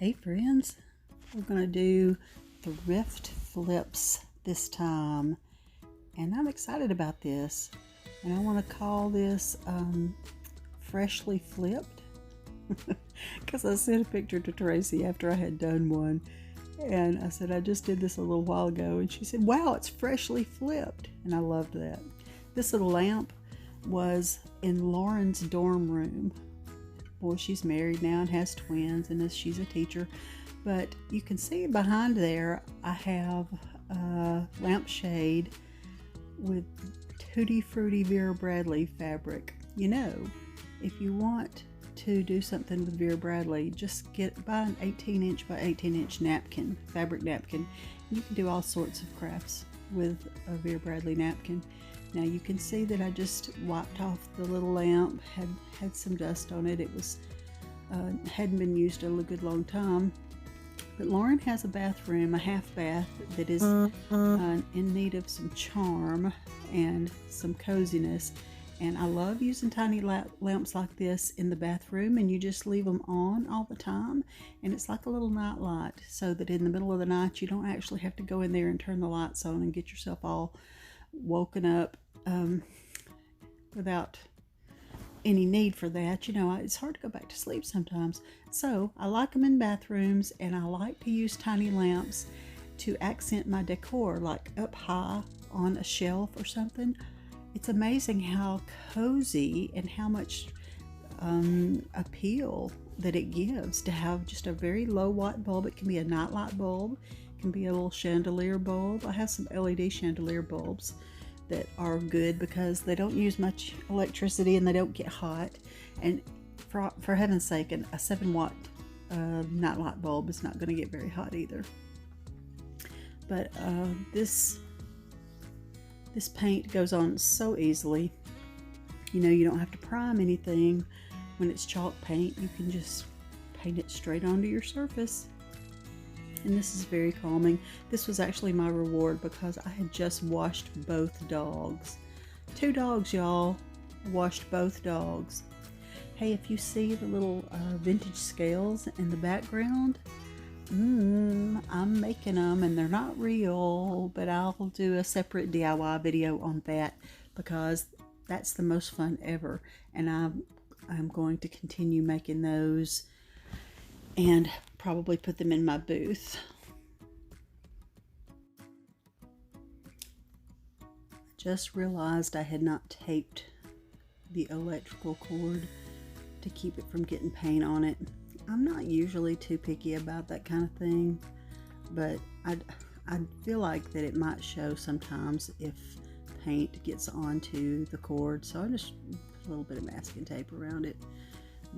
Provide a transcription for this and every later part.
Hey friends, we're going to do thrift flips this time, and I'm excited about this, and I want to call this freshly flipped because I sent a picture to Tracy after I had done one, and I said I just did this a little while ago, and she said, wow, it's freshly flipped, and I loved that. This little lamp was in Lauren's dorm room. Boy, she's married now and has twins, and she's a teacher. But you can see behind there, I have a lampshade with Tutti Frutti Vera Bradley fabric. You know, if you want to do something with Vera Bradley, just buy an 18-inch by 18-inch napkin, fabric napkin. You can do all sorts of crafts with a Vera Bradley napkin. Now you can see that I just wiped off the little lamp, had some dust on it. It was hadn't been used in a good long time. But Lauren has a bathroom, a half bath, that is in need of some charm and some coziness. And I love using tiny lamps like this in the bathroom, and you just leave them on all the time. And it's like a little night light, so that in the middle of the night you don't actually have to go in there and turn the lights on and get yourself all woken up without any need for that. You know, it's hard to go back to sleep sometimes. So I like them in bathrooms, and I like to use tiny lamps to accent my decor, like up high on a shelf or something. It's amazing how cozy and how much appeal that it gives to have just a very low watt bulb. It can be a nightlight bulb, it can be a little chandelier bulb. I have some LED chandelier bulbs that are good because they don't use much electricity and they don't get hot. And for heaven's sake, a 7-watt nightlight bulb is not going to get very hot either. But this paint goes on so easily. You know, you don't have to prime anything. When it's chalk paint, you can just paint it straight onto your surface. And this is very calming. This was actually my reward because I had just washed both dogs. 2 dogs, y'all. Washed both dogs. Hey, if you see the little vintage scales in the background, I'm making them, and they're not real, but I'll do a separate DIY video on that because that's the most fun ever. And I'm going to continue making those and probably put them in my booth. I just realized I had not taped the electrical cord to keep it from getting paint on it. I'm not usually too picky about that kind of thing, but I feel like that it might show sometimes if paint gets onto the cord, so I just put a little bit of masking tape around it.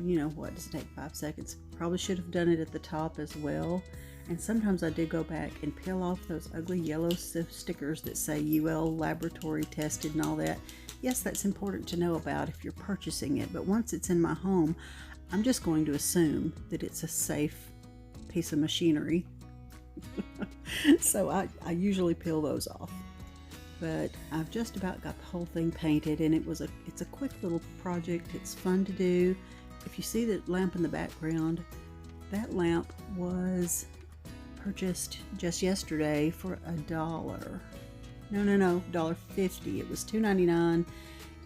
You know what, does it take 5 seconds? Probably should have done it at the top as well. And sometimes I do go back and peel off those ugly yellow stickers that say UL laboratory tested and all that. Yes, that's important to know about if you're purchasing it, but once it's in my home, I'm just going to assume that it's a safe piece of machinery. So I usually peel those off. But I've just about got the whole thing painted, and it's a quick little project. It's fun to do. If you see the lamp in the background, that lamp was purchased just yesterday for $1. No, $1.50. It was $2.99,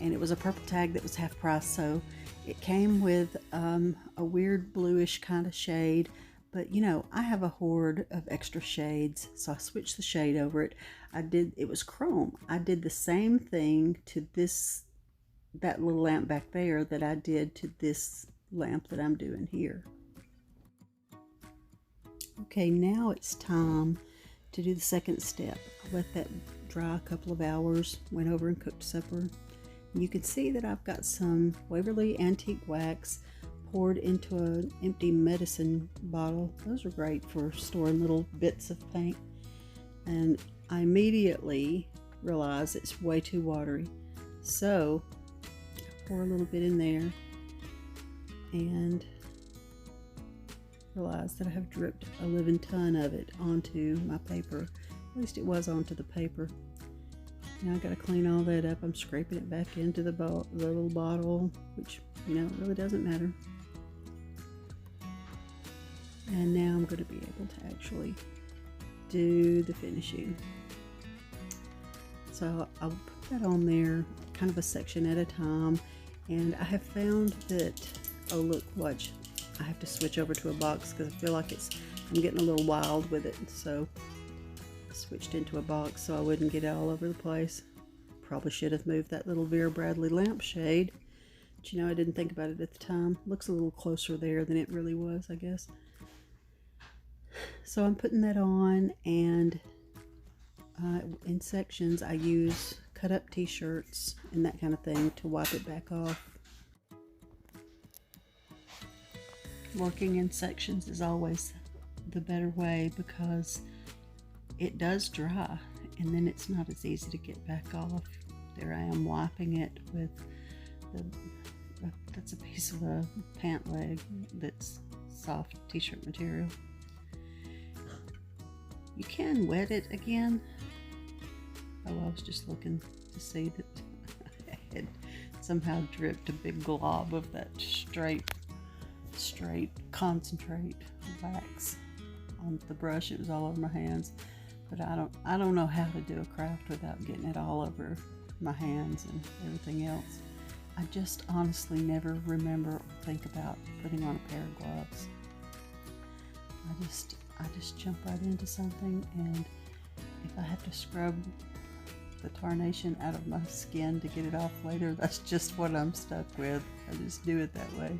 and it was a purple tag that was half price. So it came with a weird bluish kind of shade. But you know, I have a hoard of extra shades, so I switched the shade over it. It was chrome. I did the same thing to that little lamp back there that I did to this lamp that I'm doing here. Okay, now it's time to do the second step. I let that dry a couple of hours, went over and cooked supper. You can see that I've got some Waverly Antique Wax poured into an empty medicine bottle. Those are great for storing little bits of paint. And I immediately realized it's way too watery. So I pour a little bit in there and realize that I have dripped a living ton of it onto my paper. At least it was onto the paper. Now I gotta clean all that up. I'm scraping it back into the little bottle, which, you know, it really doesn't matter. And now I'm going to be able to actually do the finishing. So I'll put that on there, kind of a section at a time. And I have found that, oh look, watch, I have to switch over to a box because I feel like I'm getting a little wild with it. So I switched into a box so I wouldn't get it all over the place. Probably should have moved that little Vera Bradley lampshade. But I didn't think about it at the time. Looks a little closer there than it really was, I guess. So I'm putting that on, and in sections I use cut up t-shirts and that kind of thing to wipe it back off. Working in sections is always the better way because it does dry and then it's not as easy to get back off. There I am wiping it with that's a piece of a pant leg that's soft t-shirt material. You can wet it again. Oh, I was just looking to see that I had somehow dripped a big glob of that straight concentrate wax on the brush. It was all over my hands, but I don't know how to do a craft without getting it all over my hands and everything else. I just honestly never remember or think about putting on a pair of gloves. I just jump right into something, and if I have to scrub the tarnation out of my skin to get it off later, that's just what I'm stuck with. I just do it that way.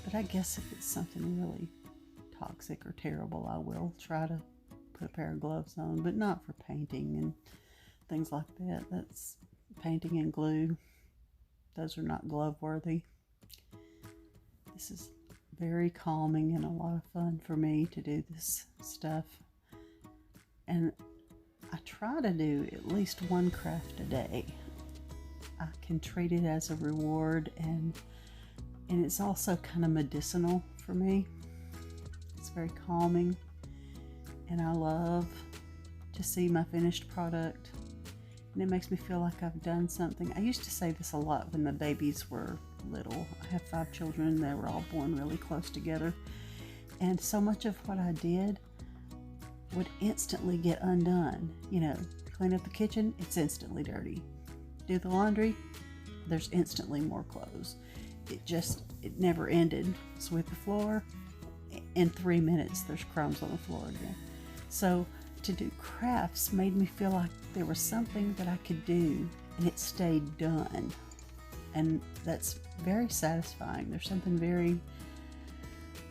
But I guess if it's something really toxic or terrible, I will try to put a pair of gloves on, but not for painting and things like that. That's painting and glue. Those are not glove worthy. This is very calming and a lot of fun for me to do this stuff. And I try to do at least one craft a day. I can treat it as a reward, and it's also kind of medicinal for me. It's very calming, and I love to see my finished product, and it makes me feel like I've done something. I used to say this a lot when the babies were little. I have 5 children. They were all born really close together, and so much of what I did would instantly get undone. Clean up the kitchen, it's instantly dirty. Do the laundry, there's instantly more clothes. It never ended. Sweep the floor, in 3 minutes there's crumbs on the floor again. So to do crafts made me feel like there was something that I could do and it stayed done, and that's very satisfying. There's something very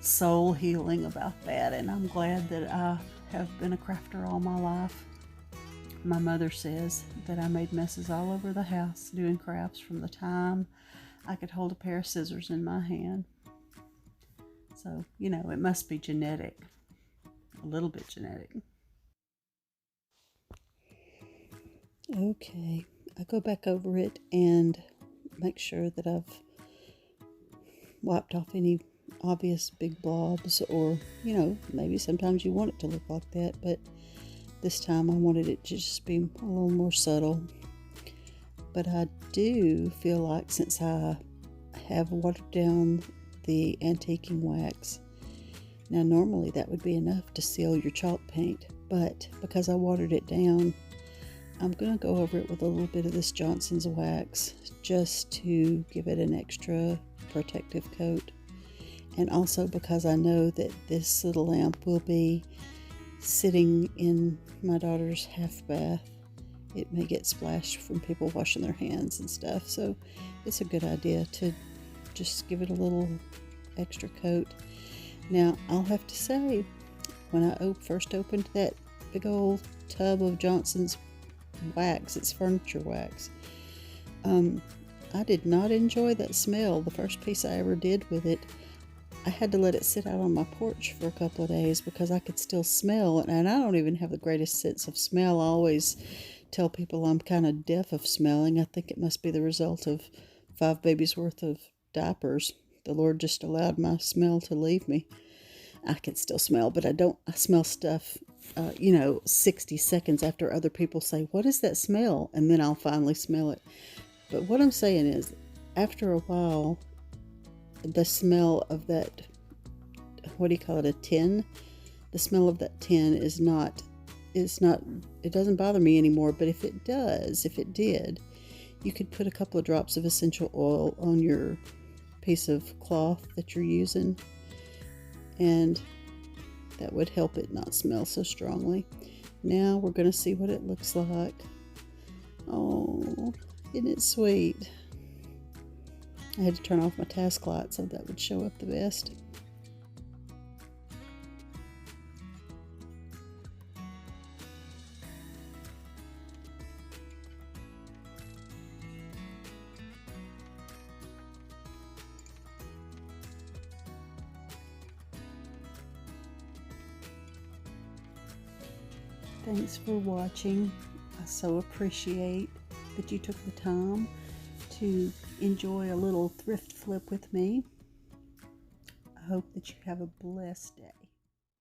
soul healing about that, and I'm glad that I have been a crafter all my life. My mother says that I made messes all over the house doing crafts from the time I could hold a pair of scissors in my hand. So, it must be genetic, a little bit genetic. Okay, I go back over it and make sure that I've wiped off any obvious big blobs, or maybe sometimes you want it to look like that, but this time I wanted it to just be a little more subtle. But I do feel like, since I have watered down the antiquing wax, now normally that would be enough to seal your chalk paint, but because I watered it down, I'm going to go over it with a little bit of this Johnson's wax just to give it an extra protective coat. And also because I know that this little lamp will be sitting in my daughter's half bath. It may get splashed from people washing their hands and stuff, so it's a good idea to just give it a little extra coat. Now, I'll have to say, when I first opened that big old tub of Johnson's wax, it's furniture wax, I did not enjoy that smell. The first piece I ever did with it, I had to let it sit out on my porch for a couple of days because I could still smell it, and I don't even have the greatest sense of smell. I always tell people I'm kind of deaf of smelling. I think it must be the result of 5 babies worth of diapers. The Lord just allowed my smell to leave me. I can still smell, but I smell stuff, 60 seconds after other people say, "What is that smell?" And then I'll finally smell it. But what I'm saying is, after a while, the smell of that what do you call it, a tin. The smell of that tin is not, it doesn't bother me anymore, but if it did, you could put a couple of drops of essential oil on your piece of cloth that you're using, and that would help it not smell so strongly. Now we're going to see what it looks like. Oh, isn't it sweet? I had to turn off my task light so that would show up the best. Thanks for watching. I so appreciate that you took the time to enjoy a little thrift flip with me. I hope that you have a blessed day.